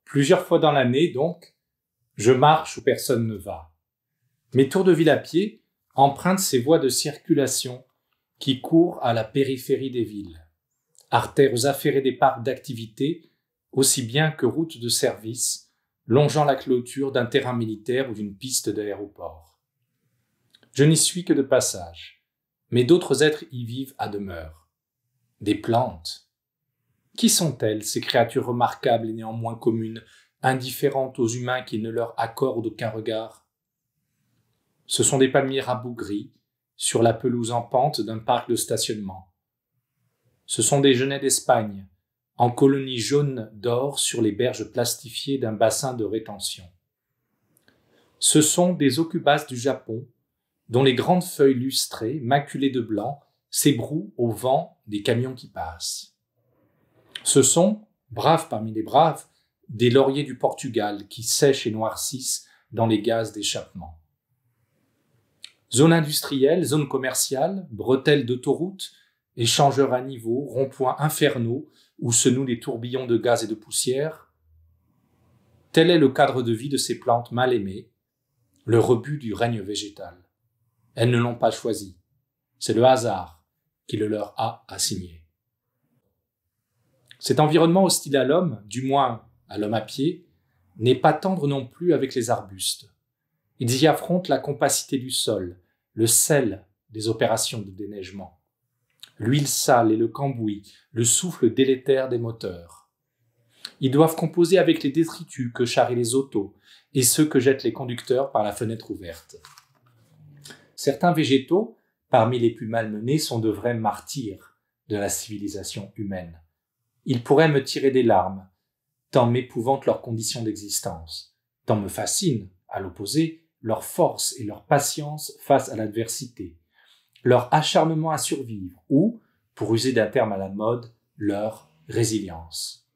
Plusieurs fois dans l'année, donc, je marche où personne ne va. Mes tours de ville à pied empruntent ces voies de circulation qui courent à la périphérie des villes, artères affairées des parcs d'activités, aussi bien que routes de service, longeant la clôture d'un terrain militaire ou d'une piste d'aéroport. Je n'y suis que de passage, mais d'autres êtres y vivent à demeure. Des plantes. Qui sont-elles, ces créatures remarquables et néanmoins communes, indifférentes aux humains qui ne leur accordent aucun regard? Ce sont des palmiers rabougris sur la pelouse en pente d'un parc de stationnement. Ce sont des genêts d'Espagne, en colonies jaunes d'or sur les berges plastifiées d'un bassin de rétention. Ce sont des aucubas du Japon, dont les grandes feuilles lustrées, maculées de blanc, s'ébrouent au vent des camions qui passent. Ce sont, braves parmi les braves, des lauriers du Portugal qui sèchent et noircissent dans les gaz d'échappement. Zone industrielle, zone commerciale, bretelles d'autoroute, échangeurs à niveau, ronds-points infernaux où se nouent les tourbillons de gaz et de poussière. Tel est le cadre de vie de ces plantes mal aimées, le rebut du règne végétal. Elles ne l'ont pas choisi. C'est le hasard qui le leur a assigné. Cet environnement hostile à l'homme, du moins à l'homme à pied, n'est pas tendre non plus avec les arbustes. Ils y affrontent la compacité du sol, le sel des opérations de déneigement, l'huile sale et le cambouis, le souffle délétère des moteurs. Ils doivent composer avec les détritus que charrient les autos et ceux que jettent les conducteurs par la fenêtre ouverte. Certains végétaux, parmi les plus malmenés, sont de vrais martyrs de la civilisation humaine. Ils pourraient me tirer des larmes, tant m'épouvantent leurs conditions d'existence, tant me fascinent, à l'opposé, leur force et leur patience face à l'adversité, leur acharnement à survivre ou, pour user d'un terme à la mode, leur résilience.